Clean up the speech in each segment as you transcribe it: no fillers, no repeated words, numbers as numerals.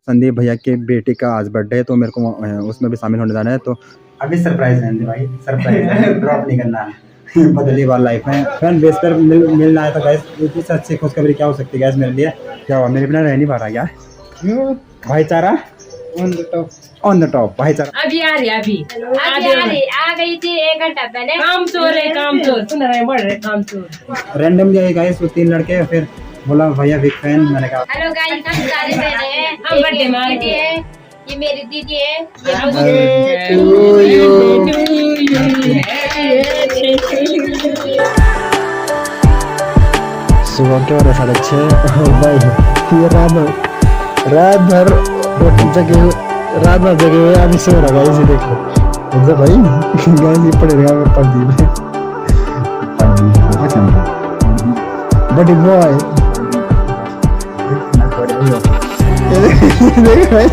संदीप भैया के बेटे का आज बर्थडे है, तो मेरे को उसमें भी शामिल होने जाना है। तो अभी सरप्राइज है भाई, सरप्राइज है, ड्रॉप नहीं करना है। बदली वाला लाइफ में फ्रेंड बेस पर मिलना है। तो गैस इतनी अच्छी खुशखबरी क्या हो सकती है गैस मेरे लिए? क्या हुआ, मेरे बिना रह नहीं पा रहा क्या? भाईचारा ऑन द टॉप भाईचारा। अभी आ रही आ गई थी 1 घंटा पहले। काम चोर है, काम चोर सुन रहे बढ़ रहे काम चोर। रैंडमली आई गाइस वो 3 लड़के, फिर बोला भैया बिग फैन। मैंने कहा हेलो गाइस, हम सारे बहने हैं। हम बर्थडे में आ दीदी रहे है, ये मेरी दीदी है, ये सुबह के 6:30 भाई ये रात भर जगे हुए अभी सो रहा है। इसे देखो भाई गाइस ये पड़े रहा है प्रदीप बड़ी बॉय देख भाई।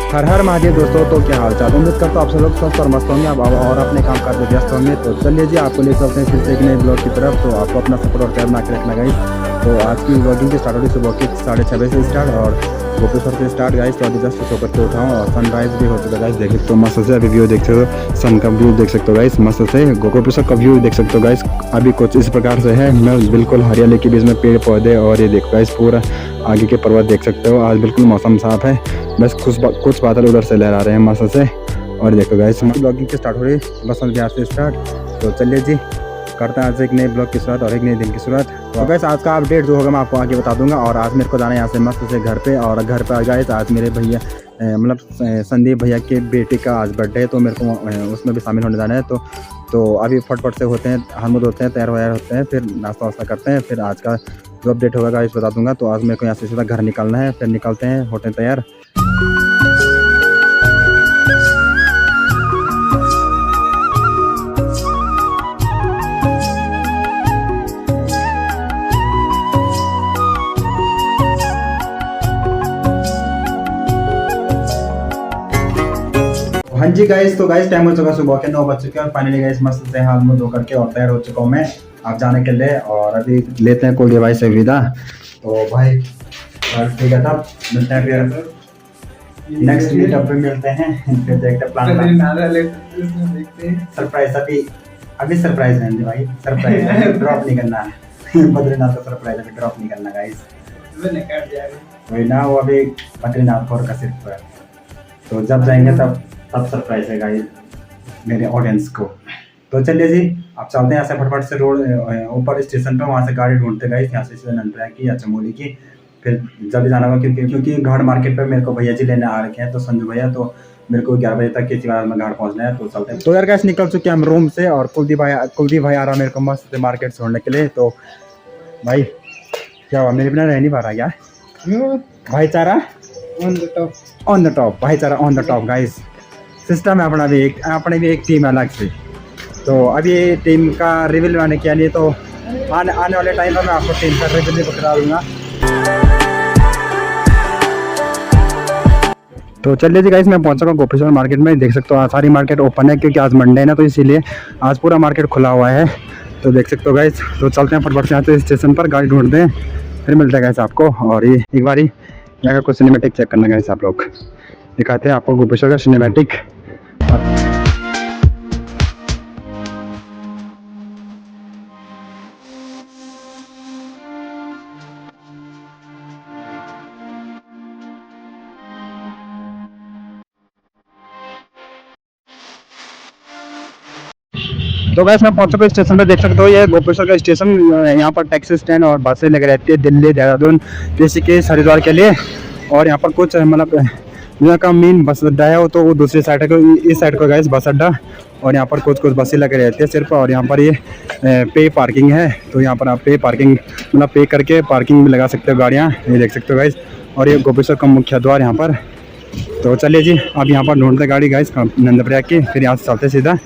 हर हर महादेव दोस्तों, तो क्या हाल चाल? उम्मीद करता हूँ आप सब लोग स्वस्थ और मस्त होंगे और अपने काम काज में व्यस्त होंगे। तो चलिए जी, आपको ले चलते हैं फिर से एक नए ब्लॉग की तरफ। तो आपको अपना सपोर्ट और प्यार बना के रखना गाइस। तो आज की ब्लॉगिंग की स्टार्ट होगी सुबह के 6:30 बजे से स्टार्ट और गोपेश्वर से स्टार्ट गाइस। तो अभी जस्ट सो करके उठा हूँ और सनराइज भी हो चुका है गाइस। देख सकते हो मस्त से अभी व्यू देख सकते हो, सन का व्यू देख सकते हो गाइस। मस्त से गोपेश्वर का व्यू देख सकते हो गाइस। अभी कुछ इस प्रकार से है, मैं बिल्कुल हरियाली के बीच में पेड़ पौधे और ये देखो गाइस पूरा आगे के पर्वत देख सकते हो। आज बिल्कुल मौसम साफ है, बस कुछ बादल उधर से लहरा रहे हैं मस्त से। और देखो गाइस ब्लॉगिंग की स्टार्ट हो रही है बसंत बिहार से स्टार्ट। तो चलिए जी, करते हैं आज एक नए ब्लॉग की शुरुआत और एक नए दिन की शुरुआत। तो गाइस आज का अपडेट जो होगा मैं आपको आगे बता दूंगा। और आज मेरे को जाना है यहाँ से मस्त से घर पे, और घर पे आ गाइस आज मेरे भैया मतलब संदीप भैया के बेटे का आज बर्थडे है, तो मेरे को उसमें भी शामिल होने जाना है। तो अभी फटफट से होते हैं, हाथ धोते हैं, तैयार वैयार होते हैं, फिर नाश्ता वास्ता करते हैं, फिर आज का जो अपडेट होगा गाइस बता दूंगा। तो आज मेरे को यहाँ से सीधा घर निकलना है, फिर निकलते हैं, होते हैं तैयार। हाँ जी गाइस, तो गाइस टाइम हो चुका सुबह के 9 बज चुके हैं और फाइनली गाइस मस्त से हाथ मुंह धो करके और तैयार हो चुका हूँ मैं आप जाने के लिए। और अभी लेते हैं कोई भाई से विदा। तो भाई ठीक है, तब मिलते हैं फिर नेक्स्ट मीटअप पे मिलते हैं। फिर देखते प्लान सरप्राइज अभी सरप्राइज है भाई, सरप्राइज ड्रॉप नहीं करना है। बद्रीनाथ का सरप्राइज अभी ड्रॉप नहीं करना गाइस, वही ना वो अभी बद्रीनाथ और का सिर्फ है। तो जब जाएंगे तब सरप्राइज है गाइस मेरे ऑडियंस को। तो चलिए जी, आप चलते हैं यहाँ से फटफट से रोड ऊपर स्टेशन पे, वहाँ से गाड़ी ढूंढते गाइस यहाँ से नंदरा की या चमोली की। फिर जल्दी जाना होगा क्योंकि घाट मार्केट पे मेरे को भैया जी लेने आ रखे हैं, तो संजू भैया। तो मेरे को 11 बजे तक किसी बार में घाट पहुँचना है। तो चलते हैं। तो यार गाइस निकल चुके हैं हम रूम से और कुलदीप भाई आ रहा मेरे को मस्त से मार्केट छोड़ने के लिए। तो भाई क्या हुआ, मेरे बिना रह नहीं पा रहा क्या? भाईचारा ऑन द टॉप भाईचारा on the top guys. System है अपने भी एक टीम अलग से। तो अभी टीम का रिवील मैंने किया नहीं, तो आने वाले टाइम पर मैं आपको टीम का रिवील बता दूंगा। तो चलिए जी गाइस, मैं पहुंचा हूँ गोपेश्वर मार्केट में। देख सकते हो सारी मार्केट ओपन है क्योंकि आज मंडे है ना, तो इसीलिए आज पूरा मार्केट खुला हुआ है। तो देख सकते हो गाइस, तो चलते हैं फटफट से यहाँ से स्टेशन पर, गाड़ी ढूंढते हैं, फिर मिलते हैं गाइस आपको। और ये एक बार यहाँ का कुछ सिनेमेटिक चेक करना गाइस, आप लोग दिखाते हैं आपको गोपेश्वर का सिनेमेटिक। तो गैस मैं पहुंच चुका स्टेशन पे, देख सकते हो ये गोपेश्वर का स्टेशन। यहाँ पर टैक्सी स्टैंड और बसें लगी रहती है दिल्ली देहरादून जैसे कि हरिद्वार के लिए। और यहाँ पर कुछ मतलब यहाँ का मेन बस अड्डा है वो, तो वो दूसरी साइड है, इस साइड को गैस बस अड्डा। और यहाँ पर कुछ बसें लगे रहती है सिर्फ। और यहाँ पर ये पे पार्किंग है, तो यहाँ पर आप पे करके पार्किंग में लगा सकते हो गाड़ियाँ, ये देख सकते हो गाइस। और ये गोपेश्वर का मुख्य द्वार यहाँ पर। तो चलिए जी, अब यहाँ पर ढूंढते गाड़ी गाइस नंदप्रयाग की, फिर यहाँ से चलते सीधा।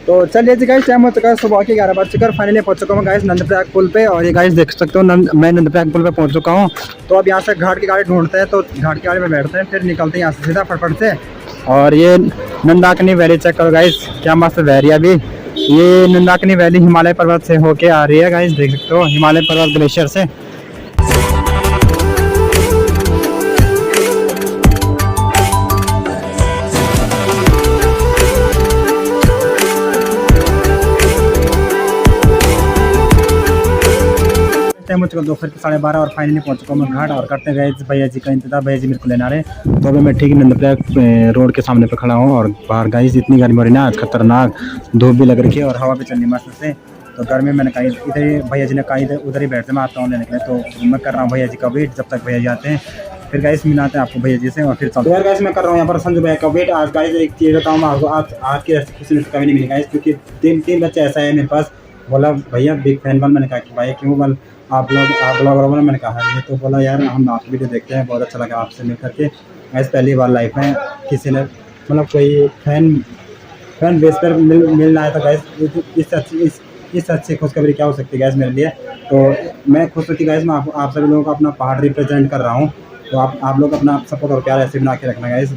तो चलिए जी गाइस, टाइम हो चुका है सुबह के 11 बज चुका है। फाइनली पहुंच चुका हूँ गाइस नंदप्रयाग पुल पे। और ये गाइस देख सकते हो मैं नंदप्रयाग पुल पे पहुंच चुका हूँ। तो अब यहाँ से घाट की गाड़ी ढूंढते हैं, तो घाट की गाड़ी में बैठते हैं, फिर निकलते हैं यहाँ से सीधा फटफट से। और ये नंदाकिनी वैली चेक करो गाइस, क्या मस्त वैली है। अभी ये नंदाकिनी वैली हिमालय पर्वत से होके आ रही है गाइस, देख सकते हो हिमालय पर्वत ग्लेशियर से। टाइम हो चुका दोपहर के 12:30 और फाइनली पहुंच चुका मैं घाट। और करते गए भैया जी का इंतजार, भैया जी मेरे को लेना रहे। तो अभी मैं ठीक नंदप्रयाग रोड के सामने पे खड़ा हूँ। और बाहर गाइस इतनी गर्मी हो रही ना, खतरनाक धूप भी लग रही है और हवा भी चलनी मस्त से। तो गर्मी मैंने कहा इधर ही भैया जी ने कहा इधर उधर ही बैठते, मैं आता हूँ लेने के लिए। तो मैं कर रहा हूँ भैया जी का वेट, जब तक भैया जी आते हैं फिर गाइस मिलाते हैं आपको भैया जी से। और फिर चलते यार गाइस, मैं कर रहा हूँ यहाँ पर संजू भैया का वेट। आज गाइस एक चीज़ बताऊँ आपको, आज की ऐसी खुशी कभी नहीं मिली गाइस, क्योंकि तीन बच्चे ऐसा है मेरे पास। बोला भैया बिग फैन बन, मैंने कहा कि भाई क्यों बल आप ब्लॉगर बनो, मैंने कहा ये। तो बोला यार हम आपकी वीडियो देखते हैं, बहुत अच्छा लगा आपसे मिल करके। ऐसे पहली बार लाइफ में किसी ने मतलब कोई फैन बेस पर मिलना है। तो गैस इससे अच्छी खुशखबरी क्या हो सकती है गैस मेरे लिए। तो मैं खुश होती गैस, मैं आप सभी लोगों को अपना पहाड़ रिप्रेजेंट कर रहा हूँ। तो आप लोग अपना सपोर्ट और प्यार ऐसे बना के रखना गैस।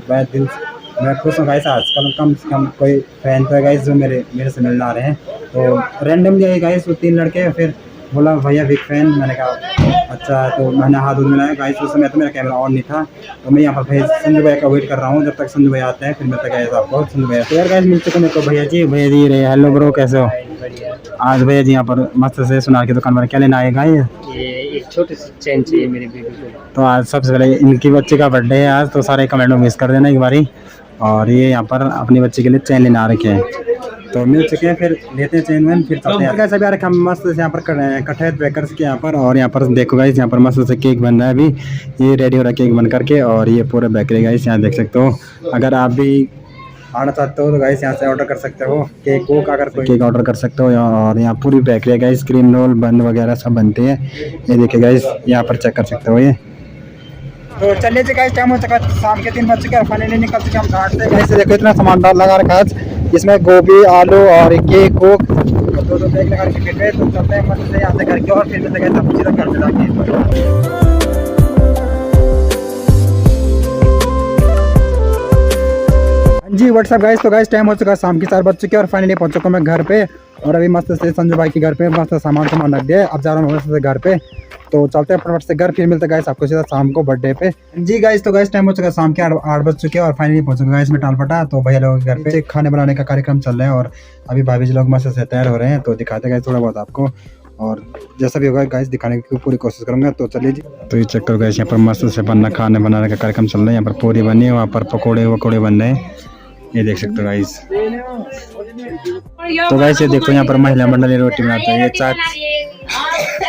मैं खुश हूँ गाइस, आजकल कम से कम कोई फैन तो है गाइस जो मेरे से मिलने आ रहे हैं। तो रैंडमली आई गाइस वो 3 लड़के, फिर बोला भैया बिग फैन, मैंने कहा अच्छा। तो मैंने हाथ मिलाया गाइस, उस समय तो मेरा कैमरा ऑन नहीं था। तो मैं यहाँ पर भैया संजू भैया का वेट कर रहा हूँ, जब तक संजू भैया आते हैं फिर मिलता गाइस आपको संजू भैया। तो यार गाइस मिल चुके मेरे को भैया जी रहे। हेलो ब्रो, कैसे हो? आज भैया जी यहाँ पर मस्त से सुनार की दुकान पर क्या लेना आएगा? ये एक छोटी सी चेन चाहिए मेरी बेबी को। तो आज सबसे पहले इनकी बच्चे का बर्थडे है आज, तो सारे कमेंट में मिस कर देना एक बारी। और ये यहाँ पर अपनी बच्ची के लिए चैन लेना रखे हैं, तो मिल चुके हैं, फिर लेते हैं चैन वैन फिर चलते हैं। कैसे भी यार हम मस्त से यहाँ पर कटहत बेकर्स के यहाँ पर। और यहाँ पर देखो गाइस, यहाँ पर मस्त से केक बन रहा है अभी, ये रेडी हो रहा है केक बन करके। और ये पूरा बेकरी गाइस यहाँ देख सकते हो। अगर आप भी आना चाहते हो तो गाइस यहाँ से ऑर्डर कर सकते हो केक को, अगर कोई केक ऑर्डर कर सकते हो। और यहाँ पूरी बेकरी है गाइस, क्रीम रोल बन वगैरह सब बनते हैं। ये देखिए गाइस, यहाँ पर चेक कर सकते हो ये। तो चलिए जी गाइस, टाइम हो चुका शाम के 3 बज चुके हैं। फाइनली निकल चुके हम घाट से। गाइस देखो इतना सामान लगा रखा है, इसमें गोभी, आलू और केक कोक दो बैग लगा के फिर तो चलते हैं मस्त से यहाँ से करके। और फिर मिलते हैं सब चीज़ घर से जाके। जी व्हाट्सअप गाइस, तो गाइस टाइम हो चुका है शाम के 4 बज चुके हैं। और फाइनली पहुंच चुका मैं घर पे। और अभी मस्त से संजू भाई के घर पे मस्त सामान रख दिया। अब जा रहा हूँ मस्त से घर पे, तो चलते हैं फटाफट से घर, फिर मिलते हैं गाइस आपको सीधा शाम को बर्थडे पे। जी गाइस, तो गाइस टाइम हो चुका है शाम के 8 बज चुके हैं। और फाइनली पहुंच चुका गाइस मैं टालपटा। तो भैया लोगों के घर पे खाने बनाने का कार्यक्रम चल रहा है। और अभी भाभी जी लोग मस्त से तैयार हो रहे हैं, तो दिखाते हैं गाइस थोड़ा बहुत आपको। और जैसा भी होगा गाइस दिखाने की पूरी कोशिश करूंगा। तो चलिए जी, तो ये चेक करो गाइस, यहाँ पर मस्त से खाने बनाने का कार्यक्रम चल रहा है। यहाँ पर पूरी बनी है, वहाँ पर पकौड़े बन रहे हैं, ये देख सकते हो गाइस। तो गाइस ये देखो यहाँ पर महिला मंडल रोटी बनाते हैं।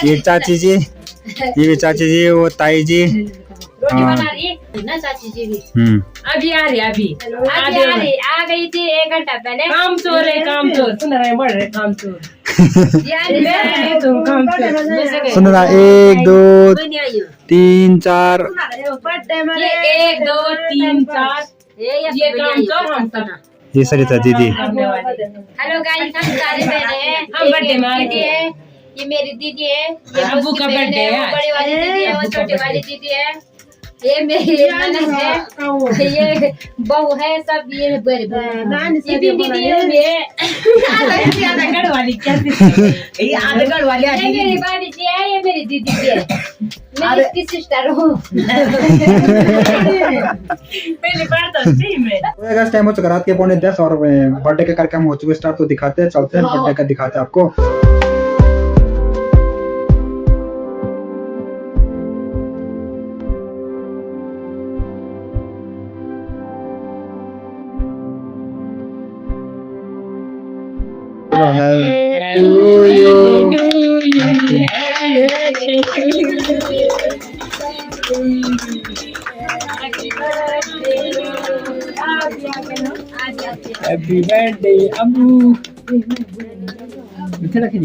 ये चाची जी, ये भी चाची जी, वो ताई जी। अभी आ रही आ गई थी 1 घंटा पहले। काम चोर सुन रहे बढ़ रहे काम चोर। सुन रहा 1 2 3 4 1 2 3 4 ये काम चोर हम सब। ये सरिता दीदी। हेलो गाइस, हम सारे बहने हैं। हम बर्थडे में आए थे। ये मेरी दीदी है, ये अब्बू का बर्थडे है। वो बड़ी वाली दीदी है, वो छोटी वाली दीदी है, ये मेरी ननद है, ये बहू है, सब ये बड़ी ये भी दीदी है, ये आधगढ़ वाली मेरी बाड़ी जी है, ये मेरी दीदी जी है, मैं इसकी सिस्टर हूँ। पहली बार तो सही में। तो टाइम हो चुका रात के 9:45 और बर्थडे का कार्यक्रम हो चुका स्टार्ट। तो दिखाते हैं, चलते हैं बर्थडे का दिखाते हैं आपको। Happy birthday Abu. किथे रखी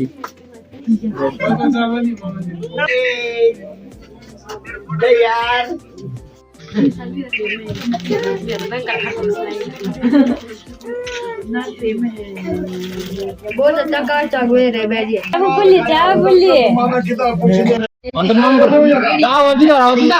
यार बहुत अच्छा काटा हुए रे बैरिए अब बोली जा बोली Untuk nomor. Tahu tidak?